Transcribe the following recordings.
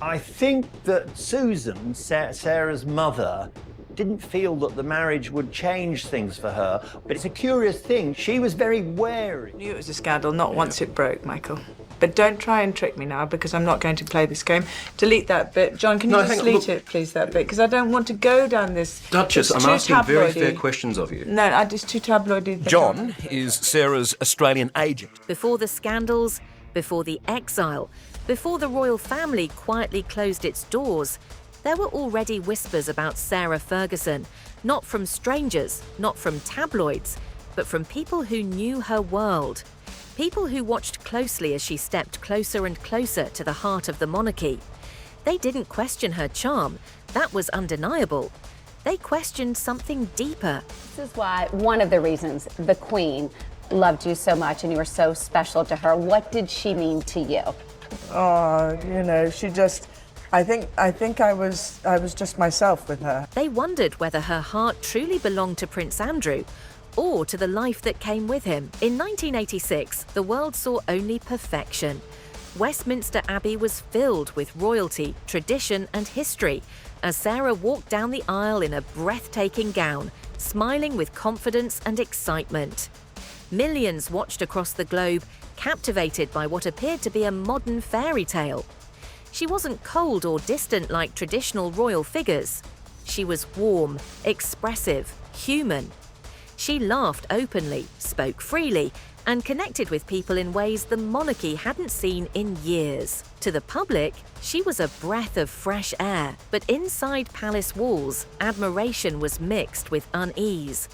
I think that Susan, Sarah's mother, didn't feel that the marriage would change things for her. But it's a curious thing. She was very wary. I knew it was a scandal, not once it broke, Michael. But don't try and trick me now, because I'm not going to play this game. Delete that bit. John, can you just delete it, please, that bit? Because I don't want to go down this... Duchess, I'm asking very fair questions of you. No, it's too tabloidy. John is Sarah's Australian agent. Before the scandals, before the exile, before the royal family quietly closed its doors, there were already whispers about Sarah Ferguson, not from strangers, not from tabloids, but from people who knew her world. People who watched closely as she stepped closer and closer to the heart of the monarchy. They didn't question her charm, that was undeniable. They questioned something deeper. This is why, one of the reasons the Queen loved you so much and you were so special to her. What did she mean to you? Oh, you know, she just... I think I was just myself with her. They wondered whether her heart truly belonged to Prince Andrew or to the life that came with him. In 1986, the world saw only perfection. Westminster Abbey was filled with royalty, tradition and history as Sarah walked down the aisle in a breathtaking gown, smiling with confidence and excitement. Millions watched across the globe, captivated by what appeared to be a modern fairy tale. She wasn't cold or distant like traditional royal figures. She was warm, expressive, human. She laughed openly, spoke freely, and connected with people in ways the monarchy hadn't seen in years. To the public, she was a breath of fresh air, but inside palace walls, admiration was mixed with unease.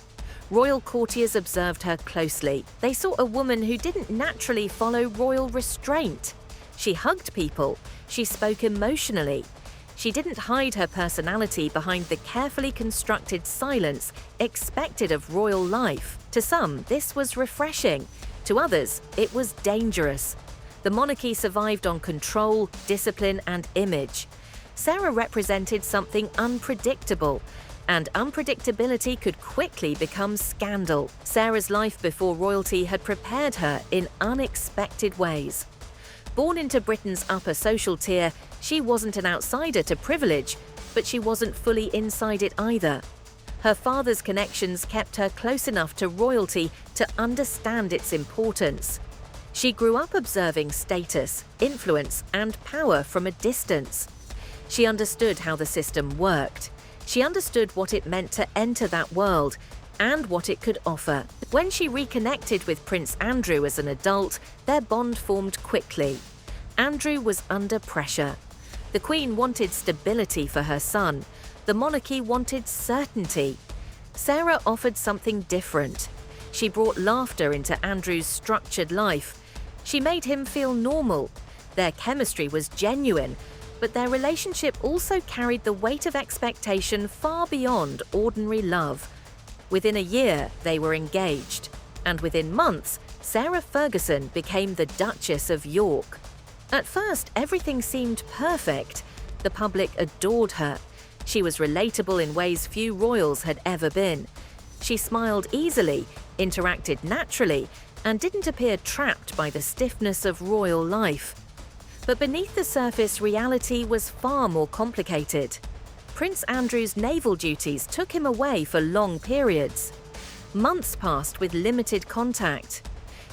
Royal courtiers observed her closely. They saw a woman who didn't naturally follow royal restraint. She hugged people. She spoke emotionally. She didn't hide her personality behind the carefully constructed silence expected of royal life. To some, this was refreshing. To others, it was dangerous. The monarchy survived on control, discipline, and image. Sarah represented something unpredictable, and unpredictability could quickly become scandal. Sarah's life before royalty had prepared her in unexpected ways. Born into Britain's upper social tier, she wasn't an outsider to privilege, but she wasn't fully inside it either. Her father's connections kept her close enough to royalty to understand its importance. She grew up observing status, influence, and power from a distance. She understood how the system worked. She understood what it meant to enter that world and what it could offer. When she reconnected with Prince Andrew as an adult, their bond formed quickly. Andrew was under pressure. The Queen wanted stability for her son. The monarchy wanted certainty. Sarah offered something different. She brought laughter into Andrew's structured life. She made him feel normal. Their chemistry was genuine, but their relationship also carried the weight of expectation far beyond ordinary love. Within a year, they were engaged, and within months, Sarah Ferguson became the Duchess of York. At first, everything seemed perfect. The public adored her. She was relatable in ways few royals had ever been. She smiled easily, interacted naturally, and didn't appear trapped by the stiffness of royal life. But beneath the surface, reality was far more complicated. Prince Andrew's naval duties took him away for long periods. Months passed with limited contact.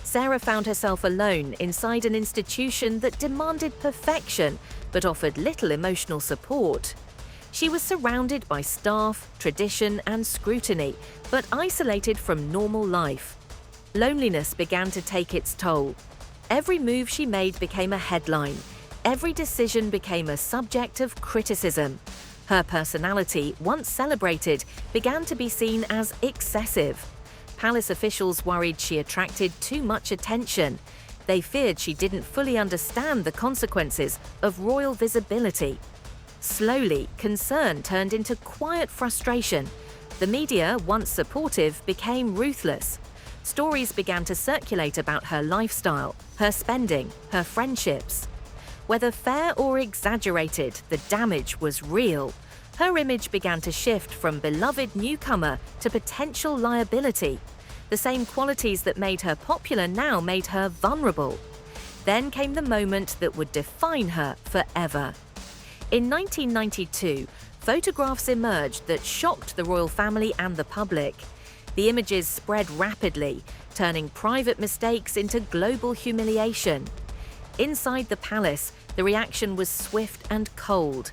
Sarah found herself alone inside an institution that demanded perfection but offered little emotional support. She was surrounded by staff, tradition, and scrutiny, but isolated from normal life. Loneliness began to take its toll. Every move she made became a headline. Every decision became a subject of criticism. Her personality, once celebrated, began to be seen as excessive. Palace officials worried she attracted too much attention. They feared she didn't fully understand the consequences of royal visibility. Slowly, concern turned into quiet frustration. The media, once supportive, became ruthless. Stories began to circulate about her lifestyle, her spending, her friendships. Whether fair or exaggerated, the damage was real. Her image began to shift from beloved newcomer to potential liability. The same qualities that made her popular now made her vulnerable. Then came the moment that would define her forever. In 1992, photographs emerged that shocked the royal family and the public. The images spread rapidly, turning private mistakes into global humiliation. Inside the palace, the reaction was swift and cold.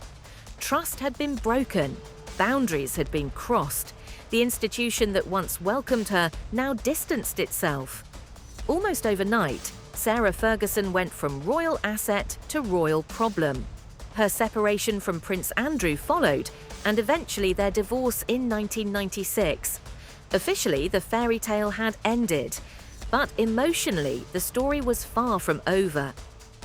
Trust had been broken, boundaries had been crossed. The institution that once welcomed her now distanced itself. Almost overnight, Sarah Ferguson went from royal asset to royal problem. Her separation from Prince Andrew followed, and eventually their divorce in 1996. Officially, the fairy tale had ended, but emotionally, the story was far from over.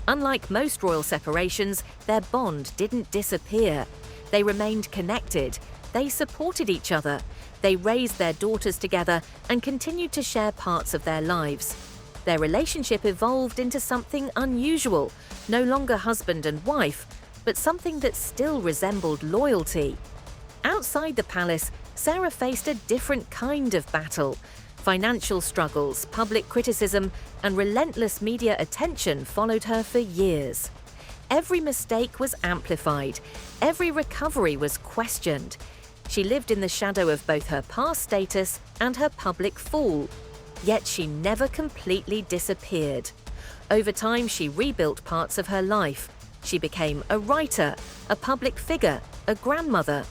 Unlike most royal separations, their bond didn't disappear. They remained connected, they supported each other, they raised their daughters together and continued to share parts of their lives. Their relationship evolved into something unusual, no longer husband and wife, but something that still resembled loyalty. Outside the palace, Sarah faced a different kind of battle. Financial struggles, public criticism, and relentless media attention followed her for years. Every mistake was amplified. Every recovery was questioned. She lived in the shadow of both her past status and her public fall. Yet she never completely disappeared. Over time, she rebuilt parts of her life. She became a writer, a public figure, a grandmother.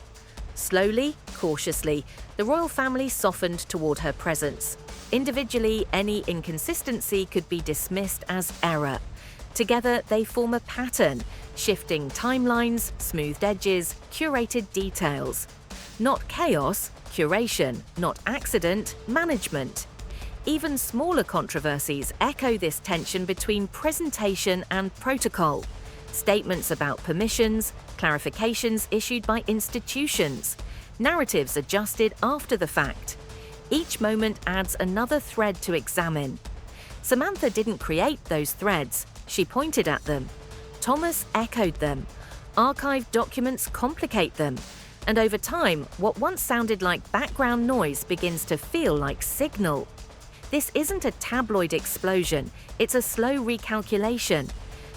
Slowly, cautiously, the royal family softened toward her presence. Individually, any inconsistency could be dismissed as error. Together, they form a pattern, shifting timelines, smoothed edges, curated details. Not chaos, curation, not accident, management. Even smaller controversies echo this tension between presentation and protocol. Statements about permissions, clarifications issued by institutions, narratives adjusted after the fact. Each moment adds another thread to examine. Samantha didn't create those threads, she pointed at them. Thomas echoed them. Archived documents complicate them. And over time, what once sounded like background noise begins to feel like signal. This isn't a tabloid explosion, it's a slow recalculation.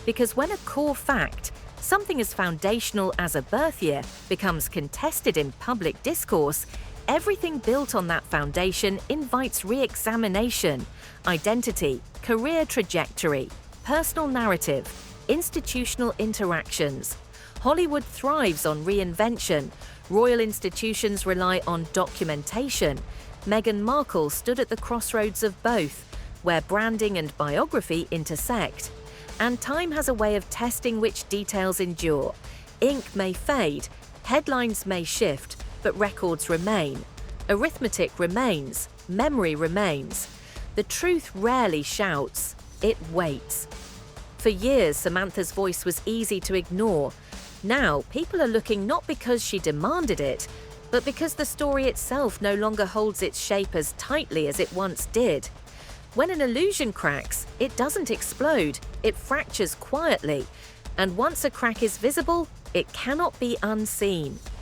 Because when a core fact, something as foundational as a birth year, becomes contested in public discourse, everything built on that foundation invites re-examination. Identity, career trajectory, personal narrative, institutional interactions. Hollywood thrives on reinvention. Royal institutions rely on documentation. Meghan Markle stood at the crossroads of both, where branding and biography intersect. And time has a way of testing which details endure. Ink may fade, headlines may shift, but records remain. Arithmetic remains, memory remains. The truth rarely shouts, it waits. For years, Samantha's voice was easy to ignore. Now, people are looking not because she demanded it, but because the story itself no longer holds its shape as tightly as it once did. When an illusion cracks, it doesn't explode, it fractures quietly. And once a crack is visible, it cannot be unseen.